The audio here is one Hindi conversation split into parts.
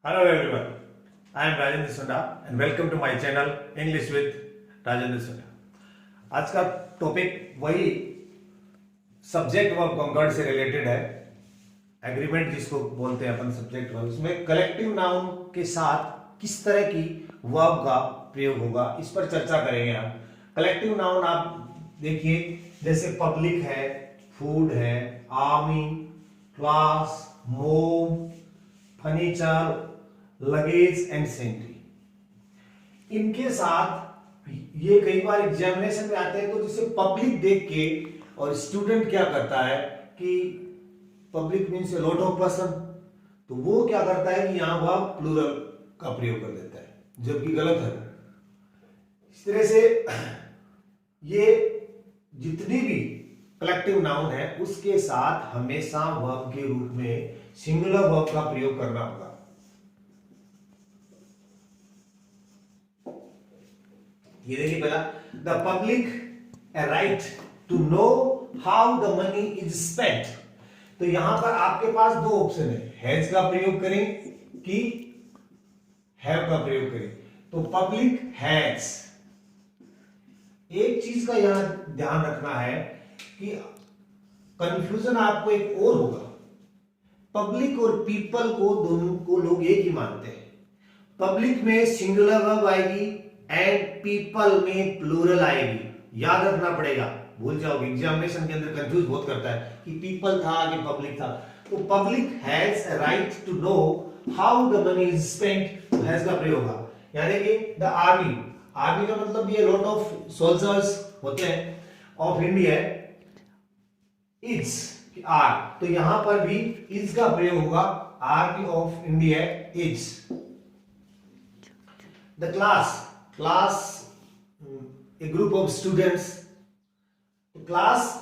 Hello everyone, I am Rajendra Sunda and welcome to my channel English with Rajendra Sunda. आज का टॉपिक वही सब्जेक्ट वर्ब कॉन्कॉर्ड से रिलेटेड है। एग्रीमेंट जिसको बोलते हैं अपन सब्जेक्ट वर्ब, उसमें कलेक्टिव नाउन के साथ किस तरह की वर्ब का प्रयोग होगा इस पर चर्चा करेंगे हम। कलेक्टिव नाउन आप देखिए, जैसे पब्लिक है, फूड है, आर्मी, क्लास, मोम, फर्नीचर, लगेज एंड सेंट्री। इनके साथ ये कई बार एग्जामिनेशन में आते हैं, तो जिसे पब्लिक देख के और स्टूडेंट क्या करता है कि public means a lot of person, तो वो क्या करता है कि यहां वह प्लूरल का प्रयोग कर देता है, जबकि गलत है। इस तरह से ये जितनी भी कलेक्टिव नाउन है उसके साथ हमेशा वर्ब के रूप में सिंगुलर वर्ब का प्रयोग करना होगा। ये देखिए पहला, the public a right to know how the money is spent. तो यहां पर आपके पास दो ऑप्शन है, हैज का प्रयोग करें कि हैव का प्रयोग करें। तो पब्लिक हैज। एक चीज का यहां ध्यान रखना है कि कंफ्यूजन आपको एक और होगा। पब्लिक और पीपल को दोनों को लोग एक ही मानते हैं। पब्लिक में सिंगुलर वर्ब आएगी एंड पीपल में प्लूरल आएगी। याद रखना पड़ेगा, भूल जाओगे, एग्जामिनेशन के अंदर कंफ्यूज बहुत करता है कि पीपल था कि पब्लिक था। तो public has right to know how the money is spent, has का प्रयोग होगा। यानी कि द आर्मी, आर्मी का मतलब ये लॉट ऑफ सोल्जर्स होते हैं ऑफ इंडिया, इज आर, तो यहां पर भी इज का प्रयोग होगा। Army of India is. The class, class A group of students. Class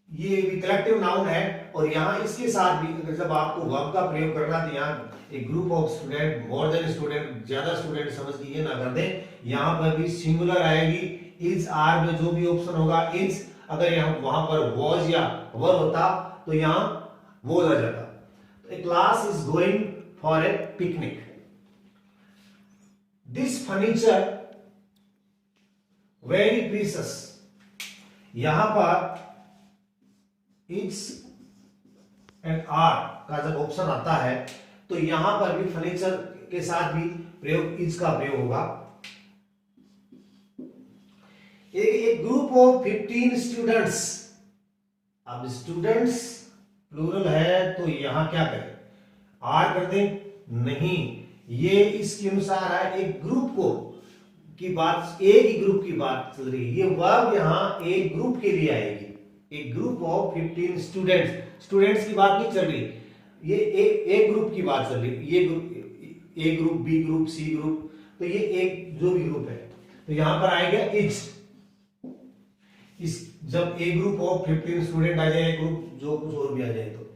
ये भी कलेक्टिव नाउन है, और यहां इसके साथ भी अगर जब आपको वर्ब का प्रयोग करना है, यहां एक group of student, more than student, ज्यादा स्टूडेंट समझ के ये ना कर दें, यहां पर भी सिंगुलर आएगी। इज आर में जो भी ऑप्शन होगा इज, अगर यहां वहां पर वॉज या वर होता तो यहां वॉज आ जाता। तो a class is going for a picnic. This furniture very precious. यहां पर इज एंड आर का जब ऑप्शन आता है तो यहां पर भी फर्नीचर के साथ भी प्रयोग इज का प्रयोग होगा। एक ग्रुप ऑफ 15 स्टूडेंट्स। अब स्टूडेंट्स प्लूरल है तो यहां क्या करें, आर कर दें? नहीं, ये इसके अनुसार है एक ग्रुप को की बात, एक ही ग्रुप की बात चल रही है। ये वर्ब यहां एक ग्रुप के लिए आएगी। एक ग्रुप ऑफ 15 स्टूडेंट्स, स्टूडेंट्स की बात नहीं चल रही, ये एक ग्रुप की बात चल रही। ये group, A group, B group, C group, तो ये एक जो भी ग्रुप है, तो यहां पर आएगा इज। इस जब ए ग्रुप ऑफ 15 स्टूडेंट आ जाए, ग्रुप जो कुछ और भी आ जाए। तो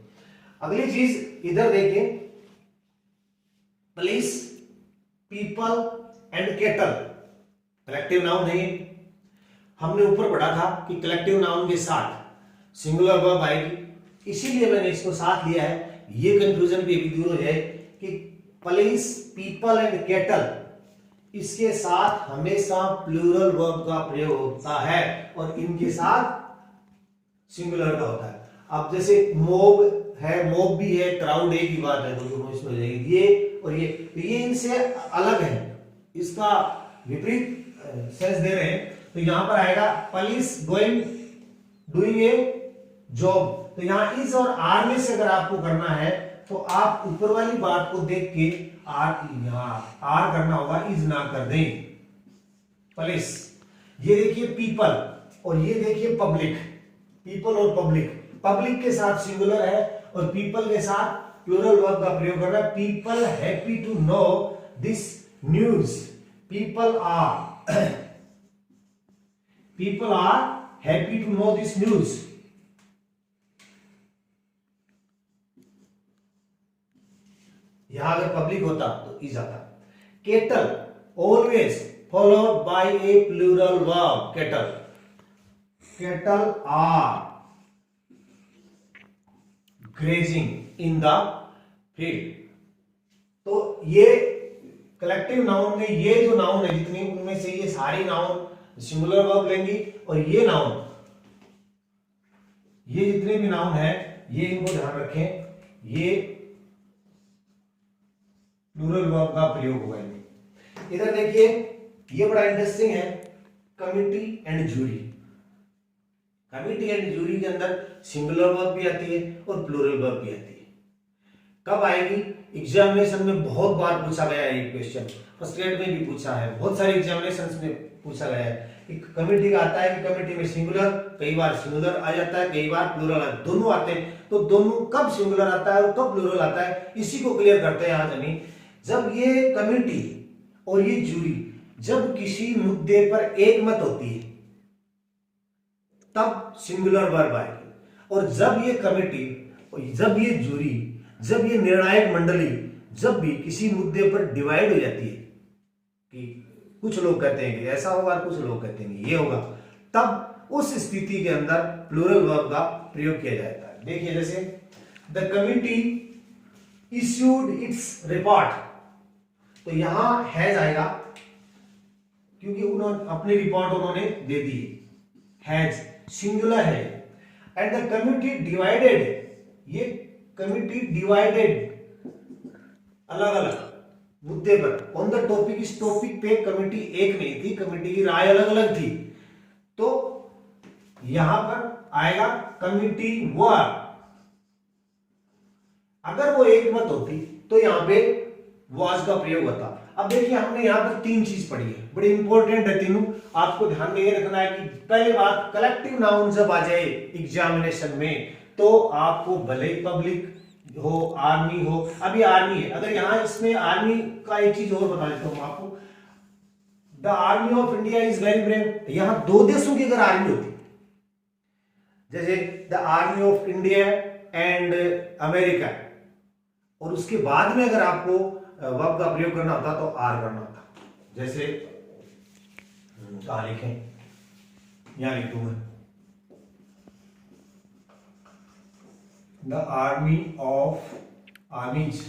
अगली चीज इधर देखें, place, people and kettle collective noun है। हमने ऊपर पढ़ा था कि कलेक्टिव नाउन के साथ सिंगुलर वर्ब आएगी, इसीलिए मैंने इसको साथ लिया है। ये कंफ्यूजन भी दूर हो जाए कि प्लेस, पीपल एंड केटल, इसके साथ हमेशा प्लूरल वर्ब का प्रयोग होता है और इनके साथ सिंगुलर का होता है। अब जैसे मोब है, मोब भी है, क्राउड एक ही बात है, तो दोनों इसमें हो जाएगी। ये और ये इनसे अलग है, इसका विपरीत सेंस दे रहे हैं। तो यहां पर आएगा police going doing a job. तो यहां इज और आर में से अगर आपको करना है तो आप ऊपर वाली बात को देख के आर, यहां आर करना होगा, इज ना कर दें। पुलिस, ये देखिए पीपल, और ये देखिए पब्लिक। पीपल और पब्लिक, पब्लिक के साथ सिंगुलर है और पीपल के साथ प्लूरल वर्ब का प्रयोग कर रहा है। People happy to know this news. People are people are happy to know this news. यहां अगर पब्लिक होता तो इज आता। Kettle always followed by a plural verb. Kettle, kettle are grazing in the field. तो ये कलेक्टिव नाउन में ये जो नाउन है जितनी, उनमें से ये सारी नाउन सिंगुलर वर्ब लेंगी, और ये नाउन, ये जितने भी नाउन है ये इनको ध्यान रखें, ये प्लूरल वर्ब का प्रयोग होगा इनमें। इधर देखिए, ये बड़ा इंटरेस्टिंग है, committee and jury. Committee and jury के अंदर सिंगुलर वर्ब भी आती है और प्लूरल वर्ब भी आती है। कब आएगी? एग्जामिनेशन में बहुत बार पूछा गया है ये क्वेश्चन, फर्स्ट ग्रेड में भी पूछा है, बहुत सारे एग्जामिनेशन में पूछा गया है। एक कमिटी का आता है कि कमिटी में सिंगुलर, कई बार सिंगुलर आ जाता है, कई बार प्लूरल आता है, दोनों आते हैं। तो दोनों कब सिंगुलर आता है और कब प्लूरल आता है, इसी को क्लियर करते हैं आज हम। जब ये कमिटी और ये जूरी जब किसी मुद्दे पर एक मत होती है तब सिंगुलर वर्ब आएगी, और जब ये कमिटी, जब ये जूरी, जब ये निर्णायक मंडली जब भी किसी मुद्दे पर डिवाइड हो जाती है, कि कुछ लोग कहते हैं कि ऐसा होगा, कुछ लोग कहते हैं कि ये होगा, तब उस स्थिति के अंदर प्लूरल वर्ब का प्रयोग किया जाता है। देखिए, जैसे the committee issued its report, तो यहां हैज आएगा क्योंकि उन्होंने अपनी रिपोर्ट उन्होंने दे दी, हैज सिंगुलर है। एंड द कमिटी डिवाइडेड, ये कमिटी डिवाइडेड अलग अलग मुद्दे पर, ऑन द टॉपिक, इस टॉपिक पे कमिटी एक नहीं थी, कमिटी की राय अलग अलग थी, तो यहां पर आएगा कमिटी वर। अगर वो एक मत होती तो यहां पे वाज का प्रयोग होता। अब देखिए, हमने यहां पर तीन चीज पढ़ी है, बड़ी इंपॉर्टेंट है तीनों, आपको ध्यान में ये रखना है कि पहली बात, कलेक्टिव नाउन जब आ जाए एग्जामिनेशन में तो आपको भले ही पब्लिक हो, आर्मी हो, अभी आर्मी है, अगर यहां इसमें आर्मी का एक चीज और बता देता हूं आपको, the army of India is very brave, यहां दो देशों की अगर आर्मी होती, जैसे the army of India and America, और उसके बाद में अगर आपको वर्ब का प्रयोग करना होता तो आर करना होता, जैसे कहां लिखें, यहां लिख दूंगा, the army of आर्मीज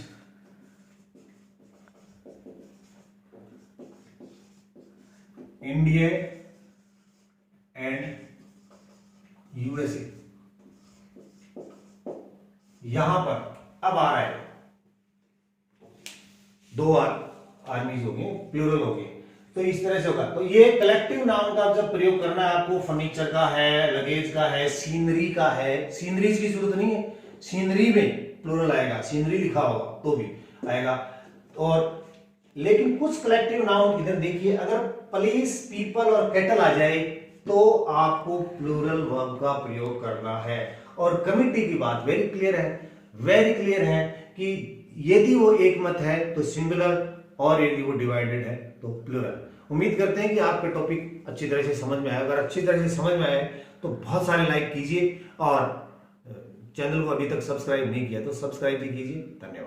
India and USA, यहां पर अब आ रहा है, दो आर्मीज हो गए, प्लूरल हो गए, तो इस तरह से होगा। तो ये कलेक्टिव नाउन का जब प्रयोग करना है आपको, फर्नीचर का है, लगेज का है, सीनरी का है, सीनरीज की जरूरत नहीं है, सीनरी में प्लूरल आएगा, सीनरी लिखा होगा तो भी आएगा। और लेकिन कुछ कलेक्टिव नाउन इधर देखिए, अगर पुलिस, पीपल और कैटल आ जाए तो आपको प्लूरल वर्ब का प्रयोग करना है। और कमिटी की बात वेरी क्लियर है, वेरी क्लियर है कि यदि वो एक मत है तो सिंगुलर, और यदि वो डिवाइडेड है तो प्लूरल। उम्मीद करते हैं कि आपके टॉपिक अच्छी तरह से समझ में आए। अगर अच्छी तरह से समझ में आए तो बहुत सारे लाइक कीजिए, और चैनल को अभी तक सब्सक्राइब नहीं किया तो सब्सक्राइब भी कीजिए। धन्यवाद।